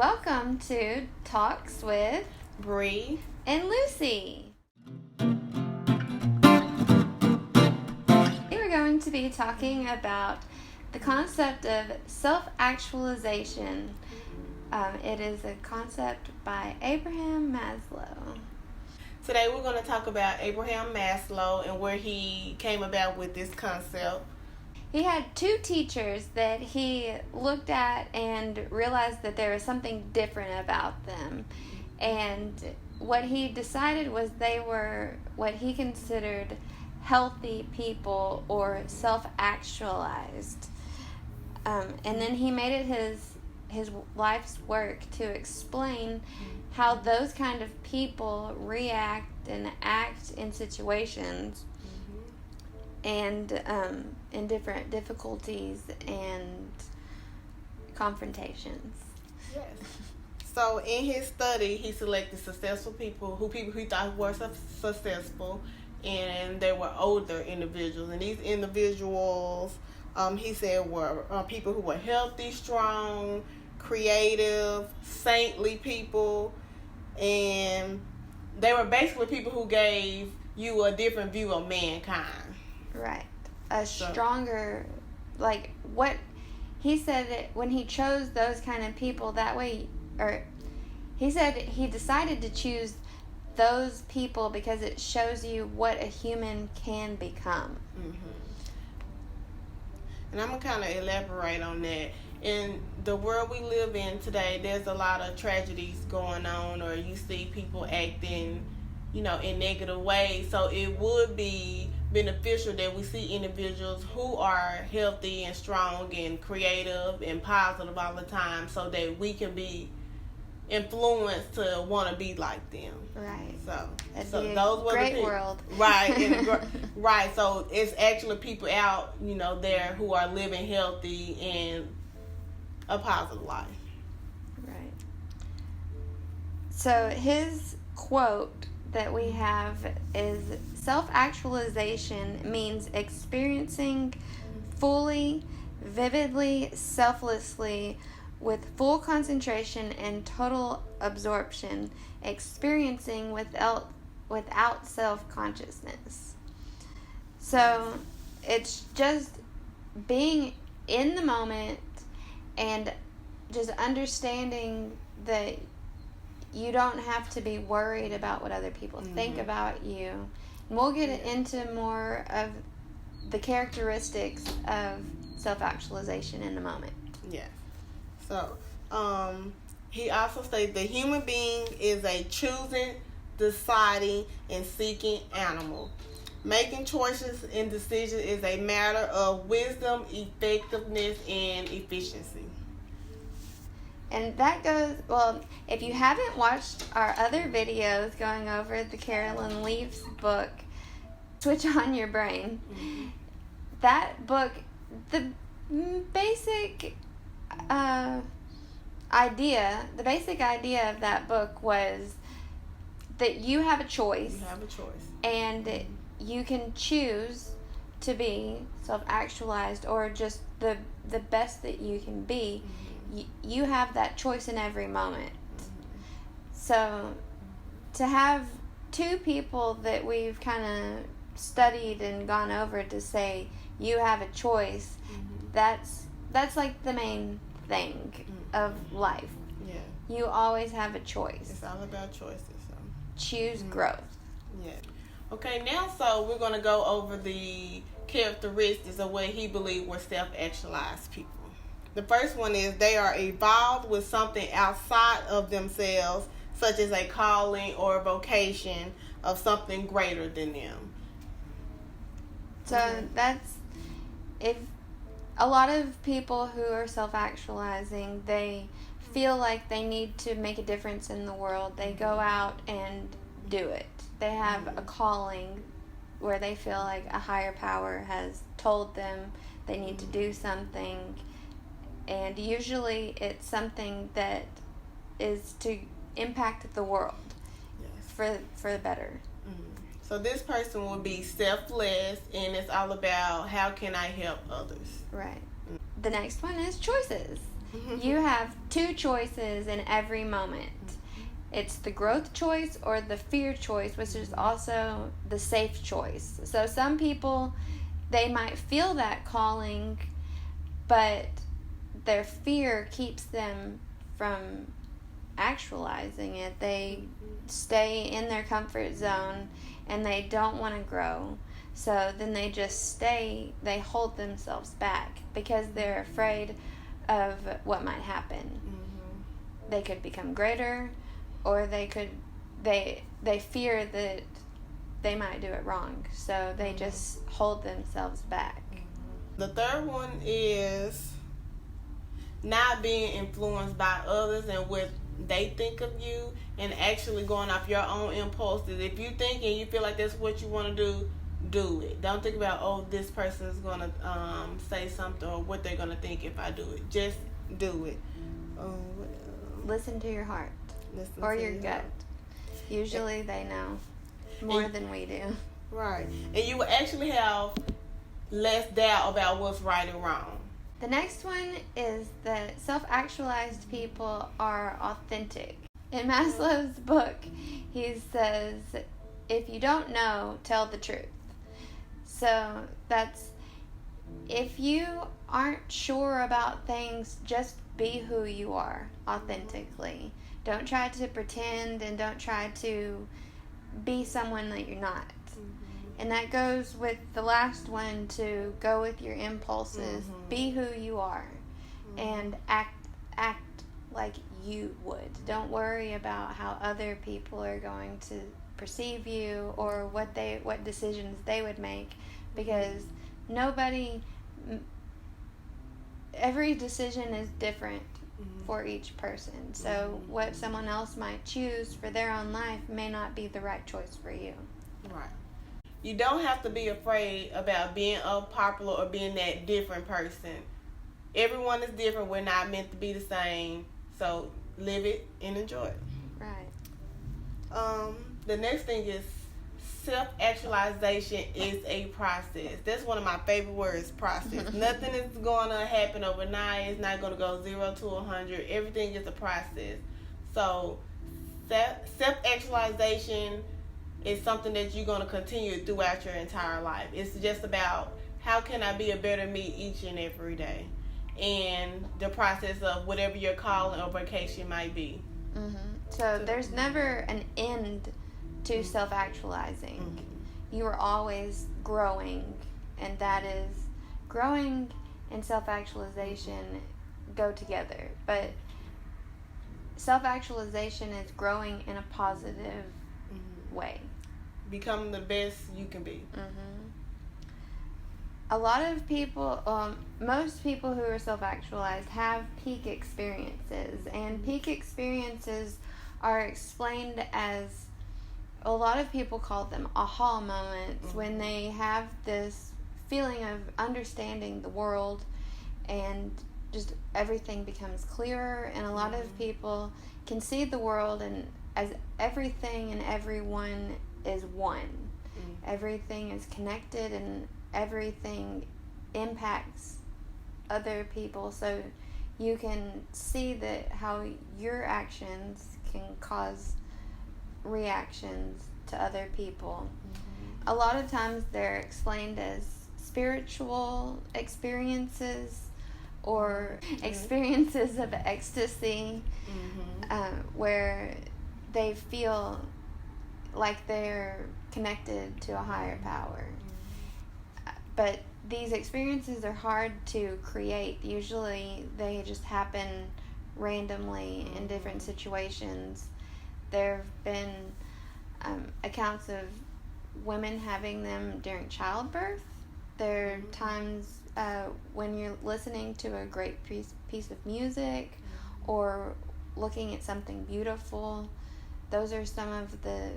Welcome to Talks with Bri and Lucy. We're going to be talking about the concept of self-actualization. It is a concept by Abraham Maslow. Today we're going to talk about Abraham Maslow and where he came about with this concept. He had two teachers that he looked at and realized that there was something different about them. And what he decided was they were what he considered healthy people or self-actualized. And then he made it his life's work to explain how those kind of people react and act in situations and in different difficulties and confrontations. Yes. So in his study, he selected successful people who he thought were successful, and they were older individuals. And these individuals, he said, were people who were healthy, strong, creative, saintly people, and they were basically people who gave you a different view of mankind. Right. A stronger, like what he said that when he chose those kind of people that way, or he said he decided to choose those people because it shows you what a human can become. And I'm going to kind of elaborate on that. In the world we live in today, there's a lot of tragedies going on, or you see people acting, in negative ways. So it would be beneficial that we see individuals who are healthy and strong and creative and positive all the time, so that we can be influenced to want to be like them. Right. So those were great the people, world. Right. Right. So it's actually people out, there who are living healthy and a positive life. Right. So his quote that we have is, self-actualization means experiencing fully, vividly, selflessly, with full concentration and total absorption, experiencing without self-consciousness. So it's just being in the moment and just understanding that you don't have to be worried about what other people think about you. And we'll get into more of the characteristics of self-actualization in a moment. Yeah. So, he also states the human being is a choosing, deciding, and seeking animal. Making choices and decisions is a matter of wisdom, effectiveness, and efficiency. And that goes, well, if you haven't watched our other videos going over the Carolyn Leaf's book, Switch On Your Brain, that book, the basic idea of that book was that you have a choice. You have a choice. And you can choose to be self-actualized or just the best that you can be. You have that choice in every moment. So to have two people that we've kind of studied and gone over to say you have a choice, that's like the main thing of life. Yeah. You always have a choice. It's all about choices. So. Choose growth. Yeah. Okay, now so we're going to go over the characteristics of what he believed were self-actualized people. The first one is they are evolved with something outside of themselves, such as a calling or a vocation of something greater than them. So that's, if a lot of people who are self-actualizing, they feel like they need to make a difference in the world. They go out and do it. They have a calling where they feel like a higher power has told them they need to do something. And usually it's something that is to impact the world for the better. So this person will be selfless, and it's all about how can I help others. Right. The next one is choices. You have two choices in every moment. It's the growth choice or the fear choice, which is also the safe choice. So some people, they might feel that calling, but their fear keeps them from actualizing it. They stay in their comfort zone and they don't want to grow. So then they just stay, they hold themselves back because they're afraid of what might happen. They could become greater, or they fear that they might do it wrong. So they just hold themselves back. The third one is not being influenced by others and what they think of you, and actually going off your own impulses. If you think and you feel like that's what you want to do it. Don't think about, oh, this person is going to say something or what they're going to think if I do it. Just do it. Listen to your heart or your gut. Usually they know more than we do. Right. And you will actually have less doubt about what's right and wrong. The next one is that self-actualized people are authentic. In Maslow's book, he says, if you don't know, tell the truth. So that's, if you aren't sure about things, just be who you are authentically. Don't try to pretend, and don't try to be someone that you're not. And that goes with the last one, to go with your impulses. Be who you are and act like you would. Don't worry about how other people are going to perceive you or what decisions they would make, because every decision is different for each person. So what someone else might choose for their own life may not be the right choice for you. Right. You don't have to be afraid about being unpopular or being that different person. Everyone is different. We're not meant to be the same. So live it and enjoy it. Right. The next thing is self-actualization is a process. That's one of my favorite words, process. Nothing is going to happen overnight. It's not going to go 0 to 100. Everything is a process. So self-actualization is something that you're going to continue throughout your entire life. It's just about, how can I be a better me each and every day? And the process of whatever your calling or vocation might be. So there's never an end to self-actualizing. You are always growing, and that is, growing and self-actualization go together. But self-actualization is growing in a positive way. Become the best you can be. A lot of people, most people who are self-actualized have peak experiences, and peak experiences are explained as, a lot of people call them aha moments, when they have this feeling of understanding the world and just everything becomes clearer, and a lot of people can see the world and as everything and everyone is one. Everything is connected and everything impacts other people, so you can see that how your actions can cause reactions to other people. A lot of times they're explained as spiritual experiences or experiences of ecstasy, where they feel like they're connected to a higher power. But these experiences are hard to create. Usually they just happen randomly in different situations. There have been accounts of women having them during childbirth. There are times when you're listening to a great piece of music or looking at something beautiful. Those are some of the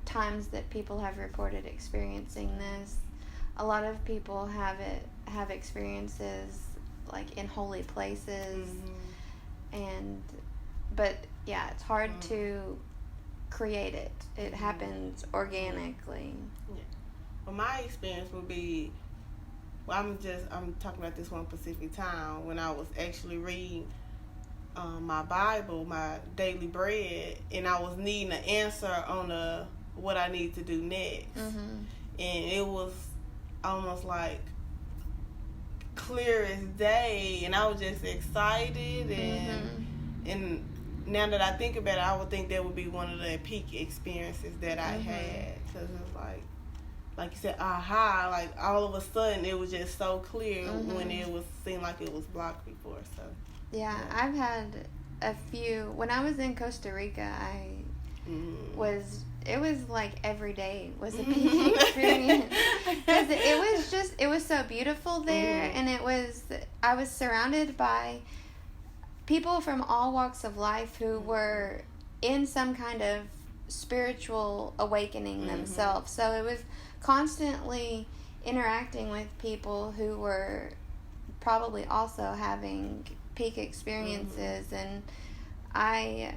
times that people have reported experiencing this. A lot of people have experiences like in holy places, but yeah, it's hard to create it. It happens organically. Yeah. Well, my experience would be, I'm talking about this one specific time when I was actually reading my Bible, my daily bread, and I was needing an answer on what I need to do next. Mm-hmm. And it was almost like clear as day, and I was just excited, and now that I think about it, I would think that would be one of the peak experiences that I had, because it's like you said, aha, like all of a sudden it was just so clear when it seemed like it was blocked before. So yeah, I've had a few. When I was in Costa Rica, it was like every day was a peak experience, because it was so beautiful there, and I was surrounded by people from all walks of life who were in some kind of spiritual awakening themselves. So it was constantly interacting with people who were probably also having peak experiences, and I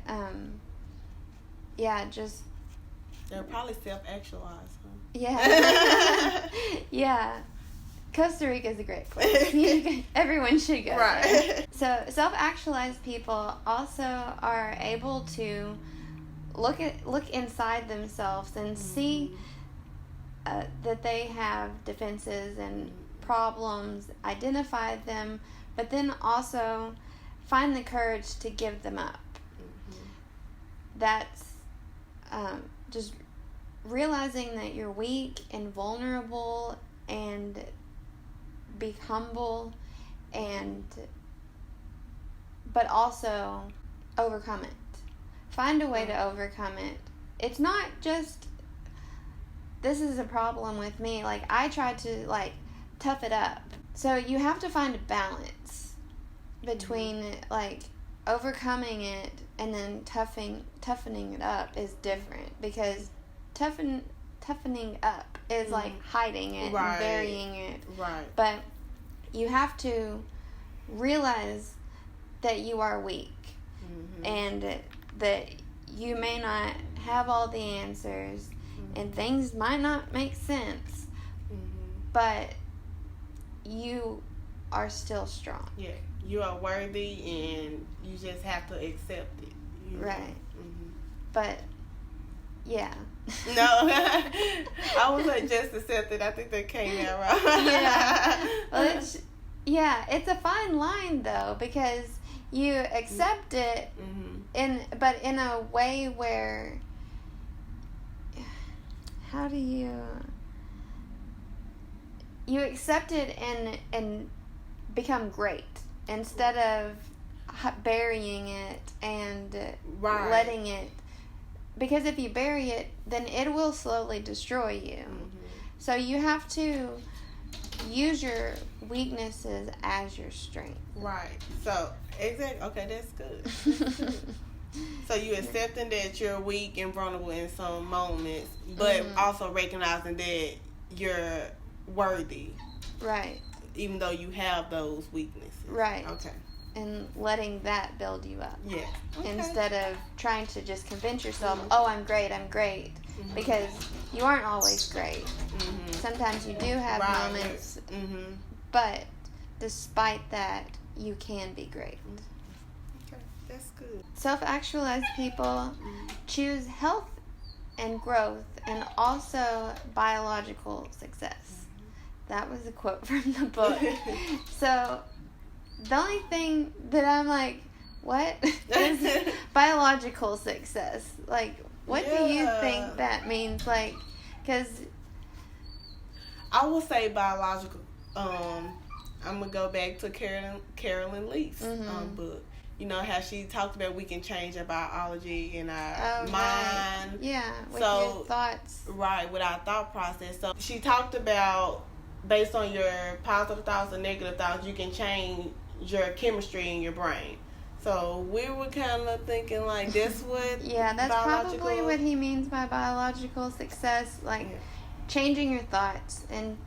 just they're probably self-actualized, huh? Yeah. Yeah. Costa Rica is a great place. Everyone should go there. So self-actualized people also are able to look inside themselves and see that they have defenses and problems, identify them, but then also find the courage to give them up. That's just realizing that you're weak and vulnerable, and be humble, but also overcome it. Find a way to overcome it. It's not just, this is a problem with me. Like, I tried to, tough it up. So you have to find a balance between, overcoming it and then toughening it up is different, because toughening up is like hiding it and burying it. Right. But you have to realize that you are weak, and that you may not have all the answers, and things might not make sense, but you are still strong. Yeah, you are worthy, and you just have to accept it. Right. But yeah. No, I was like, just accept it. I think that came out right. Yeah. Well, it's a fine line though, because you accept it but in a way where, how do you accept it and become great, instead of burying it and letting it, because if you bury it, then it will slowly destroy you. So you have to use your weaknesses as your strength. Right. So, exactly. Okay, that's good. So you accepting that you're weak and vulnerable in some moments, but also recognizing that you're worthy. Right. Even though you have those weaknesses. Right. Okay. And letting that build you up. Yeah. Okay. Instead of trying to just convince yourself, oh, I'm great, because you aren't always great. Sometimes you do have moments, but despite that, you can be great. Okay, that's good. Self-actualized people choose health and growth, and also biological success. That was a quote from the book. So the only thing that I'm like, what is biological success? Like, what do you think that means? Like, because I would say biological. I'm gonna go back to Carolyn Leaf's book. You know how she talked about we can change our biology and our mind. Right. Yeah, with your thoughts. Right, with our thought process. So she talked about, based on your positive thoughts and negative thoughts, you can change your chemistry in your brain. So we were kind of thinking like that's what that's probably what he means by biological success, changing your thoughts and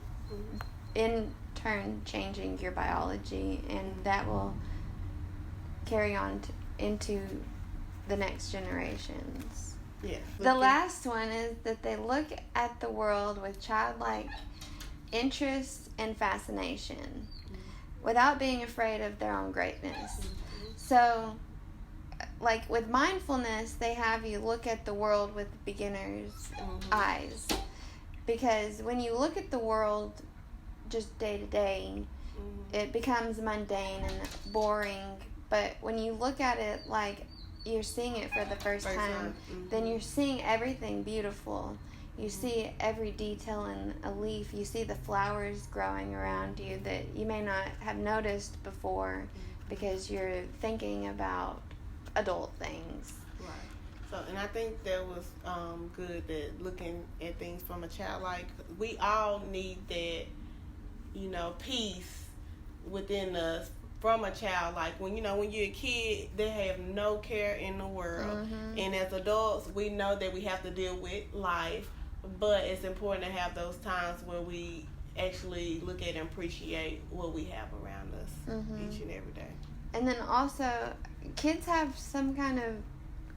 in turn changing your biology, and that will carry on into the next generations. Yeah. The last one is that they look at the world with childlike interest and fascination, without being afraid of their own greatness. So like with mindfulness, they have you look at the world with beginner's eyes. Because when you look at the world just day to day, it becomes mundane and boring. But when you look at it like you're seeing it for the first time, then you're seeing everything beautiful. You see every detail in a leaf. You see the flowers growing around you that you may not have noticed before because you're thinking about adult things. Right. So, and I think that was good that looking at things from a childlike, we all need that, peace within us from a childlike. When when you're a kid, they have no care in the world, and as adults, we know that we have to deal with life, but it's important to have those times where we actually look at and appreciate what we have around us each and every day. And then also, kids have some kind of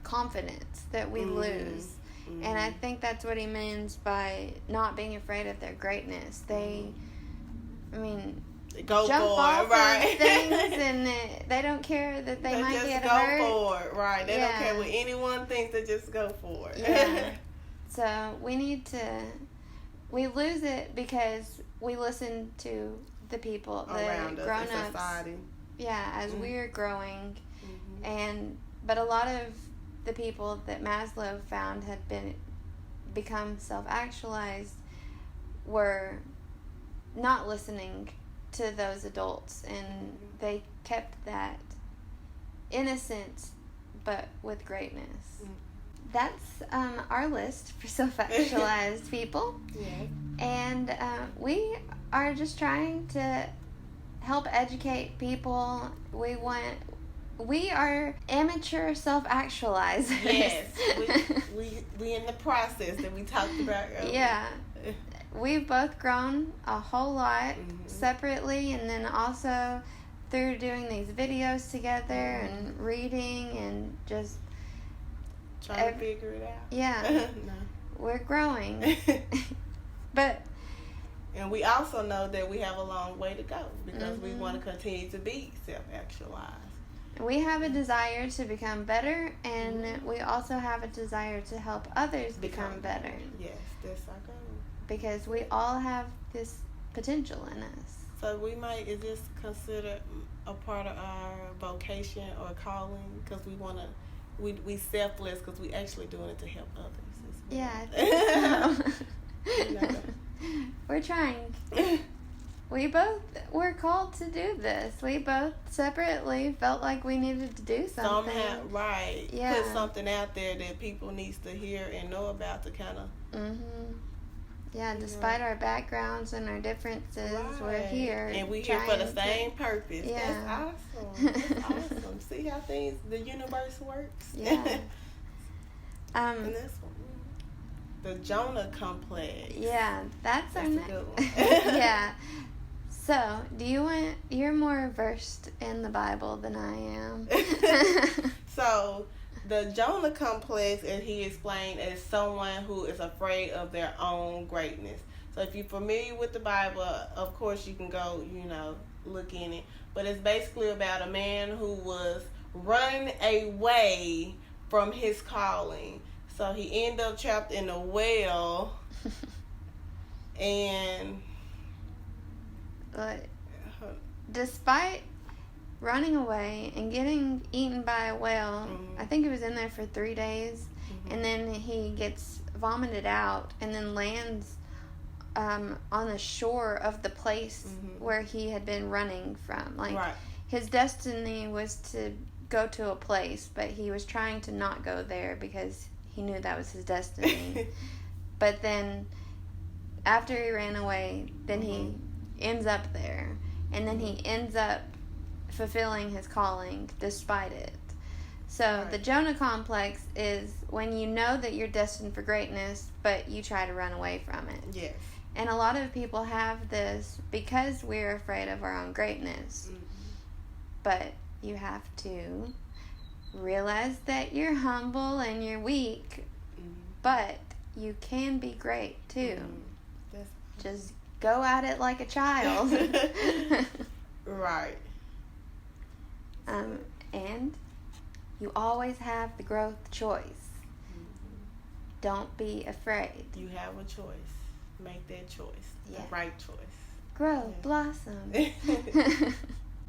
confidence that we lose. And I think that's what he means by not being afraid of their greatness. They, go jump for off it, right? of things, and they don't care that they might just get go hurt. for it, right? They don't care what anyone thinks. They just go for it. Yeah. So we lose it because we listen to the people, around the us, grown-ups. society. Yeah, as we're growing, but a lot of the people that Maslow found had become self-actualized were not listening to those adults, and they kept that innocence but with greatness. That's our list for self-actualized people. Yeah. And we are just trying to help educate people. We are amateur self-actualized. Yes, we in the process that we talked about earlier. Yeah. We've both grown a whole lot separately, and then also through doing these videos together and reading and just trying to figure it out. Yeah. No. We're growing. But and we also know that we have a long way to go because we want to continue to be self-actualized. We have a desire to become better, and we also have a desire to help others become better. Yes, that's our goal. Because we all have this potential in us. So is this considered a part of our vocation or calling? Because we selfless because we actually doing it to help others. Yeah, I think so. We're trying. We both were called to do this. We both separately felt like we needed to do something. Somehow, right. Yeah. Put something out there that people needs to hear and know about to kind of... Yeah, despite our backgrounds and our differences, we're here. And we're here for the same purpose. Yeah. That's awesome. See how the universe works? Yeah. And this one. The Jonah complex. Yeah, that's a good one. Yeah. So, you're more versed in the Bible than I am. So, the Jonah complex, as he explained, is someone who is afraid of their own greatness. So, if you're familiar with the Bible, of course you can go, look in it. But it's basically about a man who was running away from his calling. So he ended up trapped in a well, and despite running away and getting eaten by a whale, I think he was in there for 3 days, and then he gets vomited out and then lands on the shore of the place where he had been running from. His destiny was to go to a place, but he was trying to not go there because he knew that was his destiny. But then after he ran away, then he ends up there, and then he ends up fulfilling his calling despite it. So the Jonah complex is when you know that you're destined for greatness, but you try to run away from it. Yes. And a lot of people have this because we're afraid of our own greatness. But you have to realize that you're humble and you're weak, but you can be great too. Just go at it like a child. Right. And You always have the growth choice. Don't be afraid. You have a choice. Make that choice. Yeah. The right choice. Grow, blossom.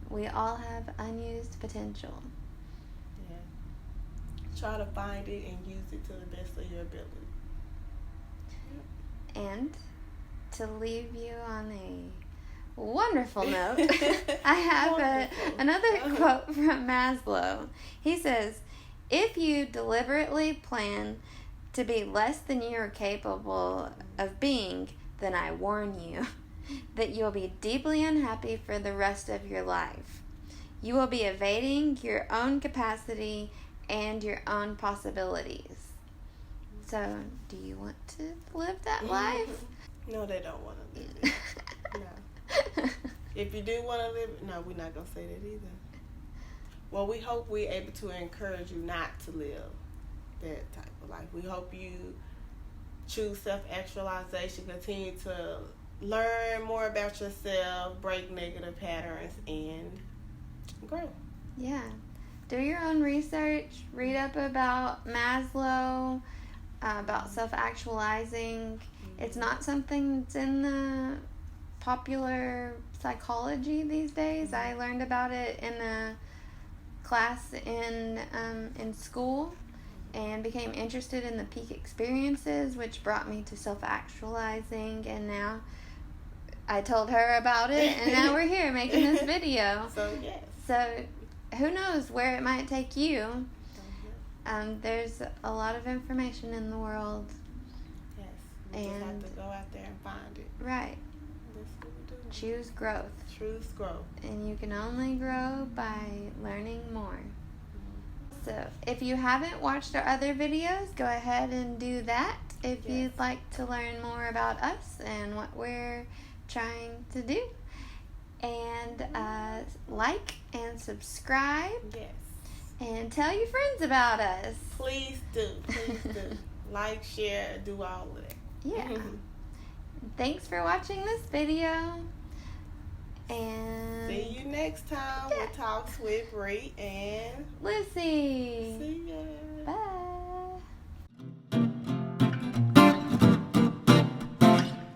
We all have unused potential. Yeah. Try to find it and use it to the best of your ability. And to leave you on a wonderful note, I have another quote from Maslow. He says, if you deliberately plan to be less than you are capable of being, then I warn you that you'll be deeply unhappy for the rest of your life. You will be evading your own capacity and your own possibilities. So, do you want to live that life? No, they don't want to live it. No. If you do want to live it, no, we're not going to say that either. Well, we hope we're able to encourage you not to live that type of life. We hope you choose self-actualization, continue to learn more about yourself, break negative patterns, and grow. Yeah. Do your own research. Read up about Maslow, about self-actualizing. It's not something that's in the popular psychology these days. I learned about it in a class in school and became interested in the peak experiences, which brought me to self-actualizing, and now I told her about it, and now we're here making this video. So, yes. So, who knows where it might take you. There's a lot of information in the world. Yes. You just have to go out there and find it. Right. That's what we do. Choose growth. Choose growth. And you can only grow by learning more. So, if you haven't watched our other videos, go ahead and do that. If you'd like to learn more about us and what we're trying to do. And like and subscribe. Yes. And tell your friends about us. Please do. Please do. Like, share, do all of that. Yeah. Thanks for watching this video. And see you next time with Talks with Bri and Lucy. See ya. Bye.